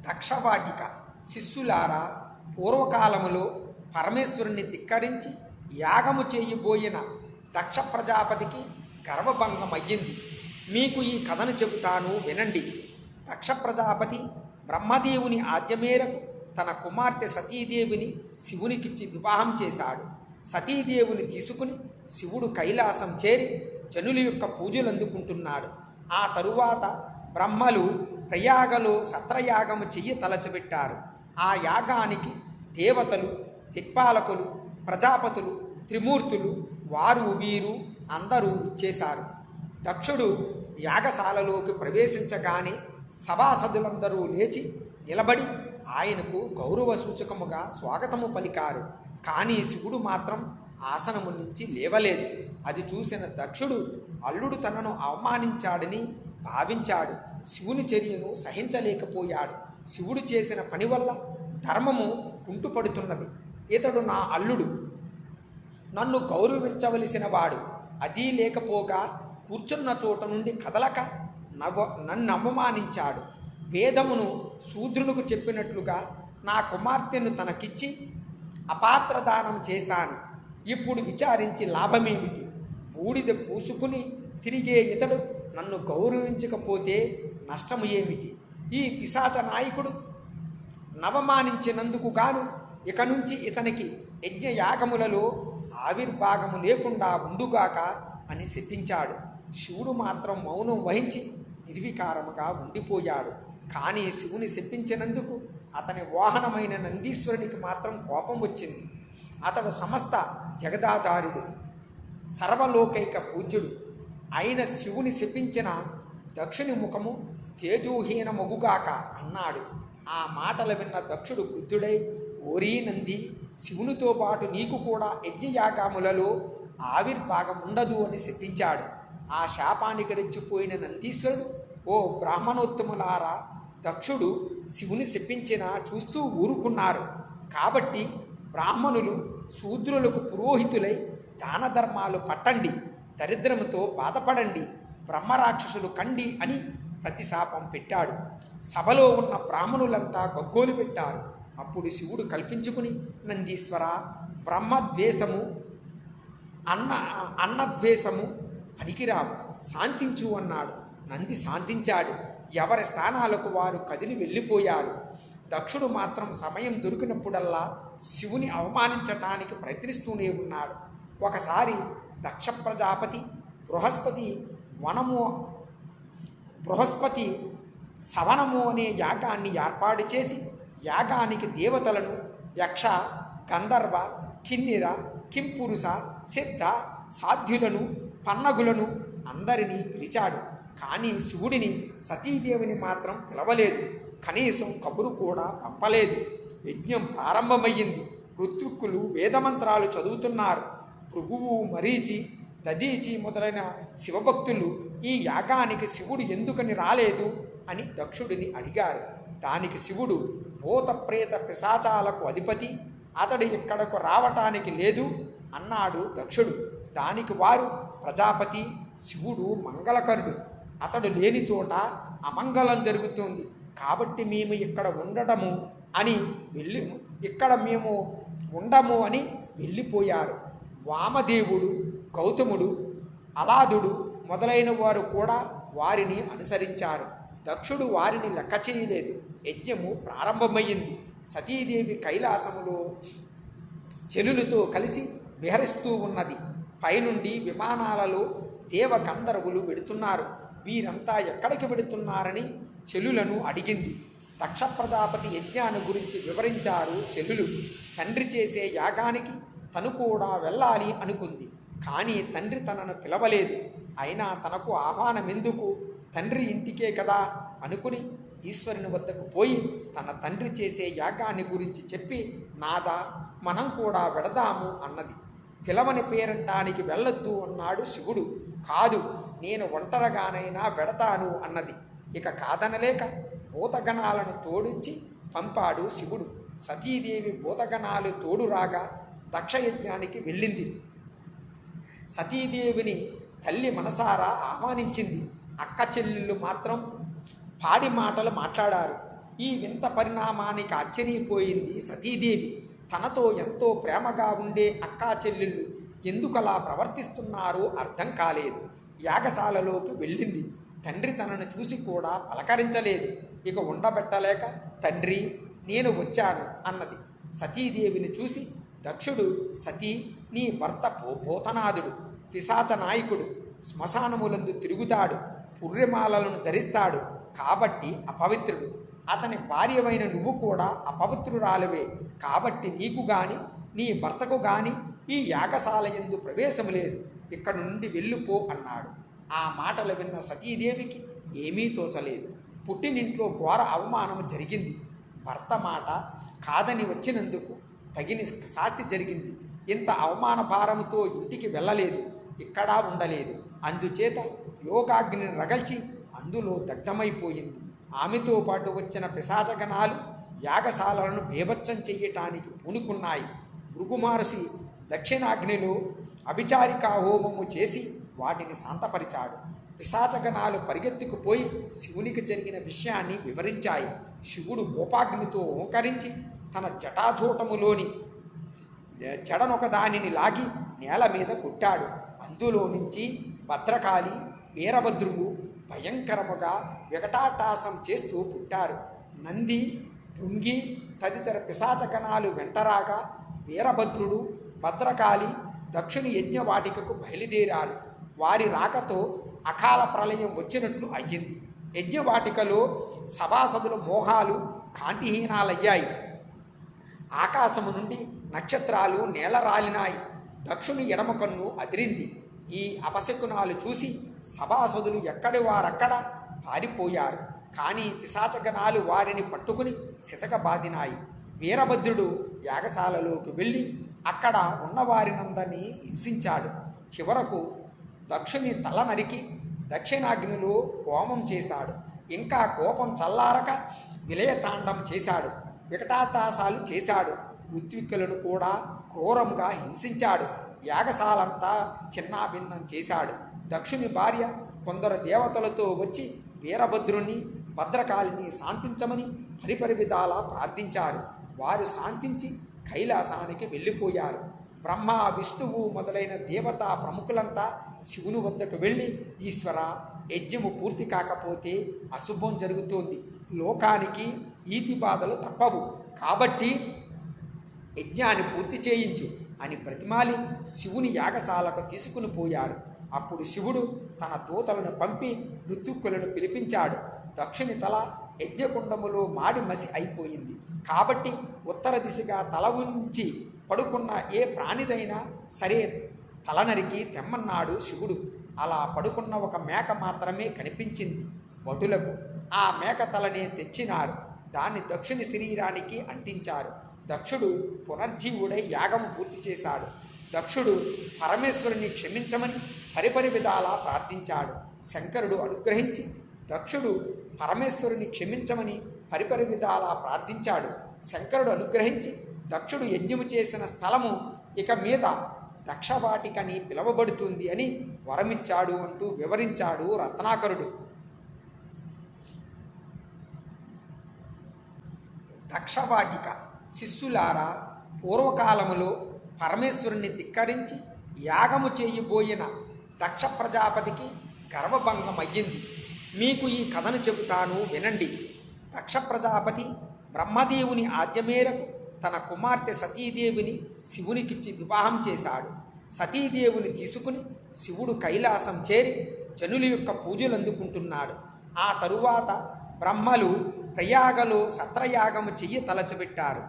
దక్షవాటిక శిష్యులారా, పూర్వకాలములో పరమేశ్వరుని ధిక్కరించి యాగము చేయబోయిన దక్ష ప్రజాపతికి గర్వభంగం అయ్యింది. మీకు ఈ కథను చెబుతాను, వినండి. దక్ష ప్రజాపతి బ్రహ్మదేవుని ఆజ్ఞ మేరకు తన కుమార్తె సతీదేవిని శివునికిచ్చి వివాహం చేశాడు. సతీదేవిని తీసుకుని శివుడు కైలాసం చేరి జనుల యొక్క పూజలు అందుకుంటున్నాడు. ఆ తరువాత బ్రహ్మలు ప్రయాగలో సత్రయాగము చెయ్యి తలచబెట్టారు. ఆ యాగానికి దేవతలు, దిక్పాలకులు, ప్రజాపతులు, త్రిమూర్తులు, వారు వీరు అందరూ ఇచ్చేశారు. దక్షుడు యాగశాలలోకి ప్రవేశించగానే సభాసదులందరూ లేచి నిలబడి ఆయనకు గౌరవ సూచకముగా స్వాగతము పలికారు. కానీ శివుడు మాత్రం ఆసనము నుంచి లేవలేదు. అది చూసిన దక్షుడు అల్లుడు తనను అవమానించాడని భావించాడు. శివుని చర్యను సహించలేకపోయాడు. శివుడు చేసిన పని వల్ల ధర్మము కుంటుపడుతున్నది. ఇతడు నా అల్లుడు, నన్ను గౌరవించవలసిన వాడు. అదీ లేకపోగా కూర్చున్న చోట నుండి కదలక నన్ను అవమానించాడు. వేదమును శూద్రునికి చెప్పినట్లుగా నా కుమార్తెను తనకిచ్చి అపాత్రదానం చేశాను. ఇప్పుడు విచారించి లాభమేమిటి? బూడిద పూసుకుని తిరిగే ఇతడు నన్ను గౌరవించకపోతే నష్టము ఏమిటి? ఈ పిశాచ నాయకుడు నవమానించినందుకు గాను ఇక నుంచి ఇతనికి యజ్ఞయాగములలో ఆవిర్భాగము లేకుండా ఉండుగాక అని శపించాడు. శివుడు మాత్రం మౌనం వహించి నిర్వికారముగా ఉండిపోయాడు. కానీ శివుని శపించినందుకు అతని వాహనమైన నందీశ్వరునికి మాత్రం కోపం వచ్చింది. అతడు సమస్త జగదాధారుడు, సర్వలోకైక పూజ్యుడు అయిన శివుని శపించిన దక్షుని ముఖము తేజోహీనమగుగాక అన్నాడు. ఆ మాటలు విన్న దక్షుడు క్రుద్ధుడై, ఓరీ నంది, శివునితో పాటు నీకు కూడా యజ్ఞయాగములలో ఆవిర్భాగం ఉండదు అని శపించాడు. ఆ శాపానికి రెచ్చిపోయిన నందీశ్వరుడు, ఓ బ్రాహ్మణోత్తములారా, దక్షుడు శివుని శపించినా చూస్తూ ఊరుకున్నారు. కాబట్టి బ్రాహ్మణులు శూద్రులకు పురోహితులై దాన ధర్మాలు పట్టండి, దరిద్రముతో బాధపడండి, బ్రహ్మరాక్షసులు కండి అని ప్రతిశాపం పెట్టాడు. సభలో ఉన్న బ్రాహ్మణులంతా గగ్గోలు పెట్టారు. అప్పుడు శివుడు కల్పించుకుని, నందీశ్వర, బ్రహ్మద్వేషము అన్నద్వేషము పనికిరావు, శాంతించు అన్నాడు. నంది శాంతించాడు. ఎవరి స్థానాలకు వారు కదిలి వెళ్ళిపోయారు. దక్షుడు మాత్రం సమయం దొరికినప్పుడల్లా శివుని అవమానించటానికి ప్రయత్నిస్తూనే ఉన్నాడు. ఒకసారి దక్ష ప్రజాపతి బృహస్పతి సవనము అనే యాగాన్ని ఏర్పాటు చేసి యాగానికి దేవతలను, యక్ష, గంధర్వ, కిన్నెర, కింపురుష, సిద్ధ, సాధ్యులను, పన్నగులను అందరినీ పిలిచాడు. కానీ శివుడిని, సతీదేవిని మాత్రం పిలవలేదు. కనీసం కబురు కూడా పంపలేదు. యజ్ఞం ప్రారంభమయ్యింది. ఋత్విక్కులు వేదమంత్రాలు చదువుతున్నారు. భృగువు, మరీచి, దదీచి మొదలైన శివభక్తులు ఈ యాగానికి శివుడు ఎందుకని రాలేదు అని దక్షుడిని అడిగారు. దానికి శివుడు, భూత ప్రేత పిశాచాలకు అధిపతి, అతడు ఇక్కడకు రావటానికి లేదు అన్నాడు దక్షుడు. దానికి వారు, ప్రజాపతి, శివుడు మంగళకరుడు, అతడు లేని చోట అమంగళం జరుగుతుంది, కాబట్టి మేము ఇక్కడ ఉండము అని వెళ్ళిపోయారు. వామదేవుడు, గౌతముడు, అలాదుడు మొదలైన వారు కూడా వారిని అనుసరించారు. దక్షుడు వారిని లెక్క చేయలేదు. యజ్ఞము ప్రారంభమయ్యింది. సతీదేవి కైలాసములో చెలులతో కలిసి విహరిస్తూ ఉన్నది. పైనుండి విమానాలలో దేవగంధర్వులు వెడుతున్నారు. వీరంతా ఎక్కడికి వెడుతున్నారని చెలులను అడిగింది. దక్ష ప్రజాపతి యజ్ఞాన్ని గురించి వివరించారు చెలులు. తండ్రి చేసే యాగానికి తను కూడా వెళ్ళాలి అనుకుంది. కానీ తండ్రి తనను పిలవలేదు. అయినా తనకు ఆహ్వానం ఎందుకు, తండ్రి ఇంటికే కదా అనుకుని ఈశ్వరుని వద్దకు పోయి తన తండ్రి చేసే యాగాన్ని గురించి చెప్పి, నాదా, మనం కూడా వెడదాము అన్నది. పిలవని పేరంటానికి వెళ్ళొద్దు అన్నాడు శివుడు. కాదు, నేను ఒంటరిగానైనా వెడతాను అన్నది. ఇక కాదనలేక భూతగణాలను తోడించి పంపాడు శివుడు. సతీదేవి భూతగణాలు తోడు రాగా దక్షయజ్ఞానికి వెళ్ళింది. సతీదేవిని తల్లి మనసారా ఆహ్వానించింది. అక్క చెల్లెళ్ళు మాత్రం పాడి మాటలు మాట్లాడారు. ఈ వింత పరిణామానికి ఆశ్చర్యపోయింది సతీదేవి. తనతో ఎంతో ప్రేమగా ఉండే అక్కా చెల్లెళ్ళు ఎందుకలా ప్రవర్తిస్తున్నారో అర్థం కాలేదు. యాగశాలలోకి వెళ్ళింది. తండ్రి తనను చూసి కూడా పలకరించలేదు. ఇక ఉండబెట్టలేక, తండ్రి నేను వచ్చాను అన్నది. సతీదేవిని చూసి దక్షుడు, సతీ, నీ భర్త భూతనాథుడు, పిశాచ నాయకుడు, శ్మశానములందు తిరుగుతాడు, పుర్రెమాలలను ధరిస్తాడు, కాబట్టి అపవిత్రుడు. అతని భార్యవైన నువ్వు కూడా అపవిత్రురాలివే, కాబట్టి నీకు గాని నీ భర్తకు గాని ఈ యాగశాల యందు ప్రవేశము లేదు, ఇక్కడ నుండి వెళ్ళిపో అన్నాడు. ఆ మాటలు విన్న సతీదేవికి ఏమీ తోచలేదు. పుట్టినింట్లో ఘోర అవమానం జరిగింది. భర్త మాట కాదని వచ్చినందుకు తగిన శాస్తి జరిగింది. ఇంత అవమాన భారముతో ఇంటికి వెళ్ళలేదు, ఇక్కడా ఉండలేదు. అందుచేత యోగాగ్నిని రగల్చి అందులో దగ్ధమైపోయింది. ఆమెతో పాటు వచ్చిన పిశాచగణాలు యాగశాలను బీభత్సం చెయ్యటానికి పూనుకున్నాయి. భృగు మహర్షి దక్షిణాగ్నిలో అభిచారికా హోమము చేసి వాటిని శాంతపరిచాడు. పిశాచగణాలు పరిగెత్తుకుపోయి శివునికి జరిగిన విషయాన్ని వివరించాయి. శివుడు కోపాగ్నితో ఓంకరించి తన జటాజూటములోని జడనొక దానిని లాగి నేల మీద కొట్టాడు. అందులో నుంచి భద్రకాళి, వీరభద్రులు భయంకరముగా వికటాటాసం చేస్తూ పుట్టారు. నంది, భృంగి తదితర పిశాచగణాలు వెంటరాగా వీరభద్రుడు, భద్రకాళి దక్షుని యజ్ఞవాటికకు బయలుదేరారు. వారి రాకతో అకాల ప్రళయం వచ్చినట్లు అయ్యింది. యజ్ఞవాటికలో సభాసదుల మోహాలు కాంతిహీనాలయ్యాయి. ఆకాశము నుండి నక్షత్రాలు నేలరాలినాయి. దక్షుని ఎడమ కన్ను అదిరింది. ఈ అపశకునాలు చూసి సభాసదులు ఎక్కడి వారక్కడ పారిపోయారు. కానీ పిశాచగణాలు వారిని పట్టుకుని సితకబాదినాయి. వీరభద్రుడు యాగశాలలోకి వెళ్ళి అక్కడ ఉన్నవారినందరినీ హింసించాడు. చివరకు దక్షుని తల నరికి దక్షిణాగ్నిలో హోమం చేశాడు. ఇంకా కోపం చల్లారక విలయతాండం చేశాడు. వికటాటాసాలు చేశాడు. ఋత్విక్కులను కూడా క్రూరంగా హింసించాడు. యాగశాలంతా చిన్నాభిన్నం చేశాడు. దక్షుని భార్య కొందరు దేవతలతో వచ్చి వీరభద్రుని, భద్రకాళిని శాంతించమని పరిపరి విధాలా ప్రార్థించారు. వారు శాంతించి కైలాసానికి వెళ్ళిపోయారు. బ్రహ్మ, విష్ణువు మొదలైన దేవతా ప్రముఖులంతా శివుని వద్దకు వెళ్ళి, ఈశ్వర, యజ్ఞము పూర్తి కాకపోతే అశుభం జరుగుతోంది, లోకానికి ఈతి బాధలు తప్పవు, కాబట్టి యజ్ఞాన్ని పూర్తి చేయించు అని బ్రతిమాలి శివుని యాగశాలకు తీసుకుని పోయారు. అప్పుడు శివుడు తన దూతలను పంపి ఋత్విక్కులను పిలిపించాడు. దక్షుని తల యజ్ఞకుండములో మాడి మసి అయిపోయింది. కాబట్టి ఉత్తర దిశగా తల ఉంచి పడుకున్న ఏ ప్రాణిదైనా సరే తల నరికి తెమ్మన్నాడు శివుడు. అలా పడుకున్న ఒక మేక మాత్రమే కనిపించింది భటులకు. ఆ మేక తలనే తెచ్చినారు. దాన్ని దక్షుని శరీరానికి అంటించారు. దక్షుడు పునర్జీవుడై యాగం పూర్తి చేశాడు. దక్షుడు పరమేశ్వరుని క్షమించమని పరిపరి విధాలా ప్రార్థించాడు. శంకరుడు అనుగ్రహించి దక్షుడు పరమేశ్వరుని క్షమించమని పరిపరి విధాలా ప్రార్థించాడు. శంకరుడు అనుగ్రహించి దక్షుడు యజ్ఞము చేసిన స్థలము ఇక మీద దక్షవాటికని పిలువబడుతుంది అని వరమిచ్చాడు అంటూ వివరించాడు రత్నాకరుడు. దక్షవాటిక శిష్యులారా, పూర్వకాలములో పరమేశ్వరుని ధిక్కరించి యాగము చేయబోయిన దక్ష ప్రజాపతికి గర్వభంగమయ్యింది. మీకు ఈ కథను చెబుతాను, వినండి. దక్ష ప్రజాపతి బ్రహ్మదేవుని ఆజ్ఞ మేరకు తన కుమార్తె సతీదేవిని శివునికిచ్చి వివాహం చేశాడు. సతీదేవిని తీసుకుని శివుడు కైలాసం చేరి జనుల యొక్క పూజలు అందుకుంటున్నాడు. ఆ తరువాత బ్రహ్మలు ప్రయాగలో సత్రయాగము చెయ్యి తలచిపెట్టారు.